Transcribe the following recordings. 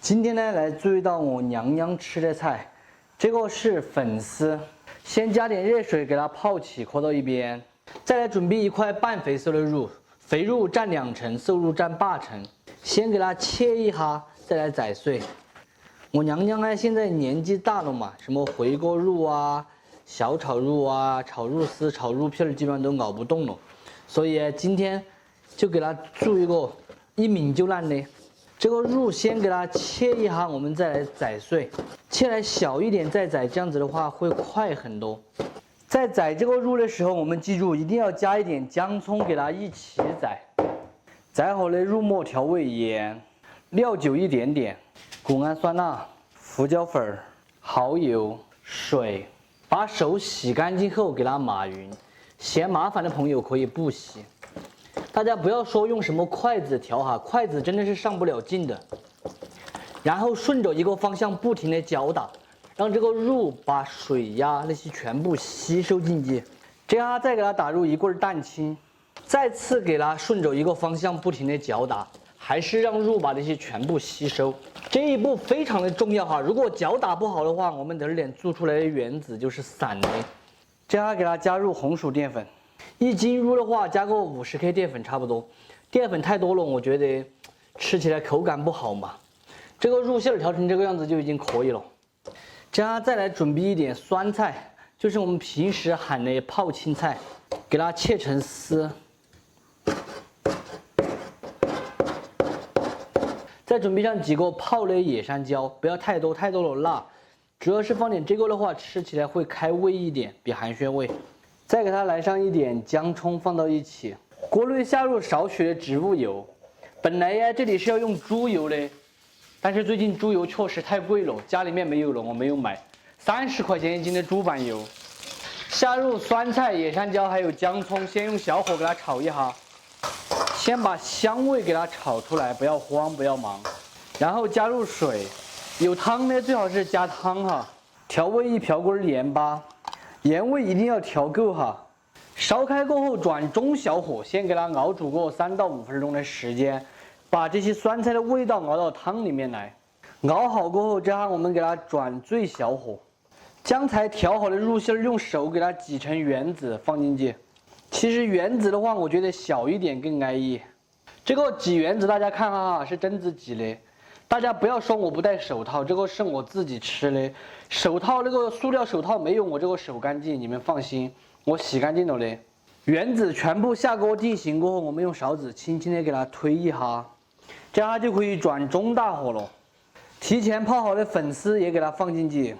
今天呢，来做一道我娘娘吃的菜，这个是粉丝，先加点热水给它泡起，搁到一边。再来准备一块半肥瘦的肉，肥肉占2成，瘦肉占8成。先给它切一下，再来宰碎。我娘娘呢，现在年纪大了嘛，什么回锅肉啊、小炒肉啊、炒肉丝、炒肉片儿，基本上都熬不动了，所以今天就给它做一个一抿就烂的。这个肉先给它切一下，我们再来宰碎，切来小一点再宰，这样子的话会快很多。在宰这个肉的时候，我们记住一定要加一点姜葱，给它一起宰。宰好的肉末调味盐、料酒一点点，谷氨酸钠、胡椒粉、蚝油、水，把手洗干净后给它码匀。嫌麻烦的朋友可以不洗。大家不要说用什么筷子调哈，筷子真的是上不了劲的。然后顺着一个方向不停的搅打，让这个肉把水呀那些全部吸收进去。这样再给它打入一棍蛋清，再次给它顺着一个方向不停的搅打，还是让肉把这些全部吸收。这一步非常的重要哈，如果搅打不好的话，我们这点做出来的圆子就是散的。这样给它加入红薯淀粉。1斤肉的话，加个50克淀粉差不多。淀粉太多了，我觉得吃起来口感不好嘛。这个肉馅调成这个样子就已经可以了。这样再来准备一点酸菜，就是我们平时喊的泡青菜，给它切成丝。再准备上几个泡的野山椒，不要太多，太多了辣。主要是放点这个的话，吃起来会开胃一点，比寒暄味。再给它来上一点姜葱，放到一起。锅内下入少许的植物油。本来呀，这里是要用猪油的，但是最近猪油确实太贵了，家里面没有了，我没有买。30块钱1斤的猪板油。下入酸菜、野山椒还有姜葱，先用小火给它炒一下，先把香味给它炒出来，不要慌，不要忙。然后加入水，有汤呢最好是加汤哈。调味1瓢棍盐巴。盐味一定要调够哈，烧开过后转中小火，先给它熬煮个3到5分钟的时间，把这些酸菜的味道熬到汤里面来。熬好过后，这样我们给它转最小火，将才调好的肉馅用手给它挤成圆子放进去。其实圆子的话，我觉得小一点更安逸。这个挤圆子大家看哈，是真子挤的。大家不要说我不戴手套，这个是我自己吃的。手套那个塑料手套没有我这个手干净，你们放心，我洗干净了的。圆子全部下锅定型过后，我们用勺子轻轻的给它推一下，这样它就可以转中大火了。提前泡好的粉丝也给它放进去，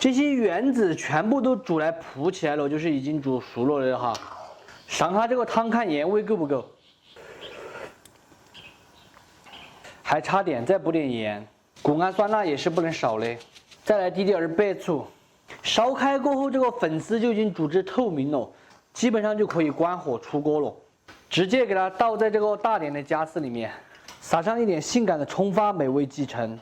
这些圆子全部都煮来浮起来了，就是已经煮熟了的哈。尝下这个汤，看盐味够不够。还差点，再补点盐，谷氨酸钠也是不能少的。再来滴点白醋，烧开过后，这个粉丝就已经煮至透明了，基本上就可以关火出锅了。直接给它倒在这个大点的夹子里面，撒上一点性感的葱花，美味继承。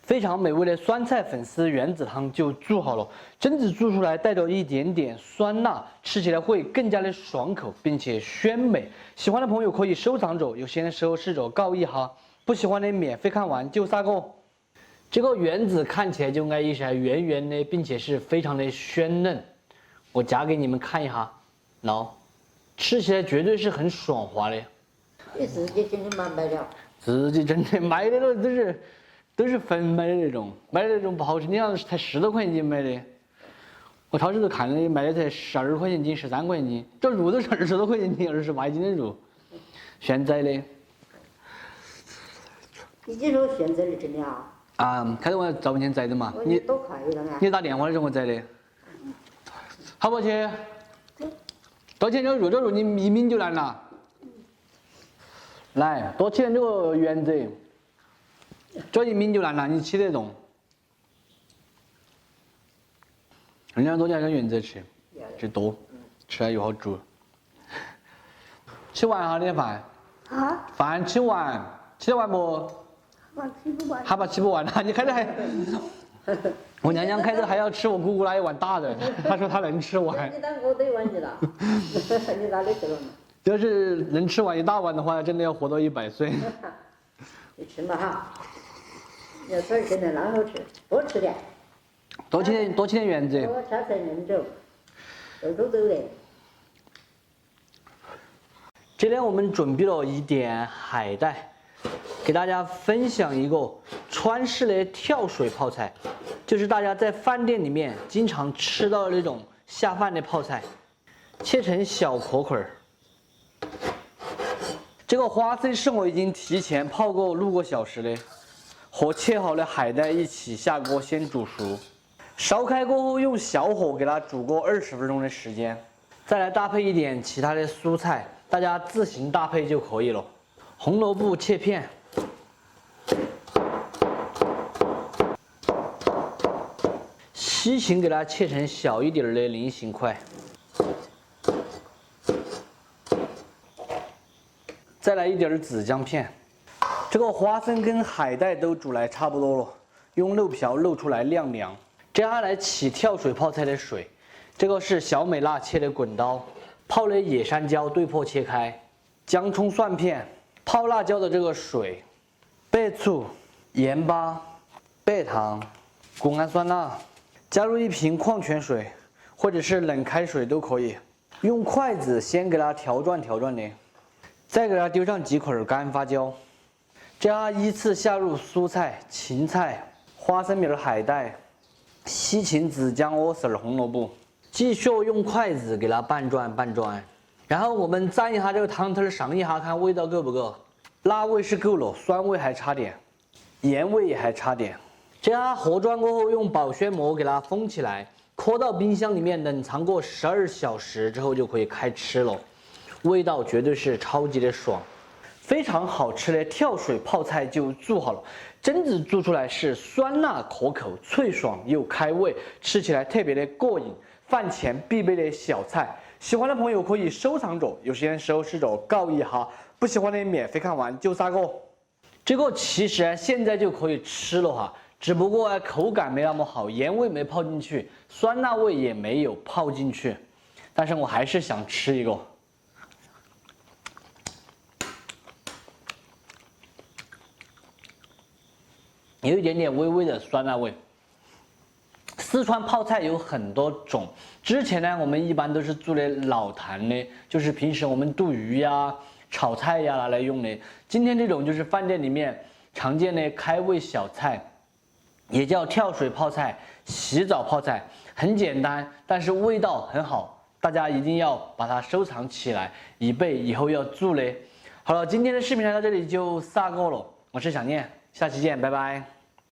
非常美味的酸菜粉丝圆子汤就做好了，真子做出来带着一点点酸辣，吃起来会更加的爽口，并且鲜美。喜欢的朋友可以收藏着，有些时候试着告一下。不喜欢的免费看完就3个。这个圆子看起来就安逸些，圆圆的，并且是非常的鲜嫩。我夹给你们看一下，喏，吃起来绝对是很爽滑的。你自己真的买了？自己真的买的都是分买的那种，买的那种不好吃，你像才10多块钱斤买的。我超市都看了，卖的才12块钱斤、13块钱斤，这肉都是20多块钱斤、28斤的肉，现宰的。你这说现在的真的啊？啊，开头我找不钱宰的嘛，你多快了啊！你打电话的时候我宰的，好不好吃？多钱这个肉你一抿就烂了。来，多切点这个圆子，这一抿就烂了，你吃得动。人家多加点圆子吃，吃多，吃了又好煮。吃完哈你的饭？啊？饭吃完，吃得完不？吃不完，还怕吃不完呢？你开头还，我娘娘开头还要吃我姑姑那一碗大的，她说她能吃完。你当我都完去了，你哪里去了？要是能吃完一大碗的话，真的要活到100岁。你吃嘛哈。要炒儿真的老好吃，多吃点。多吃点圆子。我炒成嫩粥，肉都走的。今天我们准备了一点海带，给大家分享一个川式的跳水泡菜，就是大家在饭店里面经常吃到的那种下饭的泡菜，切成小壳块儿。这个花生是我已经提前泡过6个小时的，和切好的海带一起下锅先煮熟，烧开过后用小火给它煮过20分钟的时间，再来搭配一点其他的蔬菜。大家自行搭配就可以了。红萝卜切片，西芹给它切成小一点的菱形块，再来一点子姜片。这个花生跟海带都煮来差不多了，用漏瓢漏出来晾凉。接下来起跳水泡菜的水，这个是小美辣切的滚刀。泡的野山椒对破切开，姜葱蒜片，泡辣椒的这个水，白醋、盐巴、白糖、谷氨酸钠，加入1瓶矿泉水或者是冷开水都可以。用筷子先给它调转调转的，再给它丢上几块干花椒，这样依次下入蔬菜、芹菜、花生米、海带、西芹、子姜、莴笋、红萝卜。继续用筷子给它拌转拌转，然后我们蘸一下这个汤头，尝一下看味道够不够。辣味是够了，酸味还差点，盐味也还差点。这样和转过后，用保鲜膜给它封起来，搁到冰箱里面冷藏过12小时之后就可以开吃了。味道绝对是超级的爽，非常好吃的跳水泡菜就做好了。榛子做出来是酸辣可口、脆爽又开胃，吃起来特别的过瘾。饭前必备的小菜，喜欢的朋友可以收藏着，有时间时候试着搞一下，不喜欢的免费看完就杀个。这个其实现在就可以吃了哈，只不过口感没那么好，盐味没泡进去，酸辣味也没有泡进去，但是我还是想吃一个。有一点点微微的酸辣味。四川泡菜有很多种，之前呢我们一般都是做的老坛的，就是平时我们炖鱼呀、炒菜呀拿来用的。今天这种就是饭店里面常见的开胃小菜，也叫跳水泡菜、洗澡泡菜，很简单，但是味道很好，大家一定要把它收藏起来，以备以后要做嘞。好了，今天的视频来到这里就撒够了，我是小念，下期见，拜拜。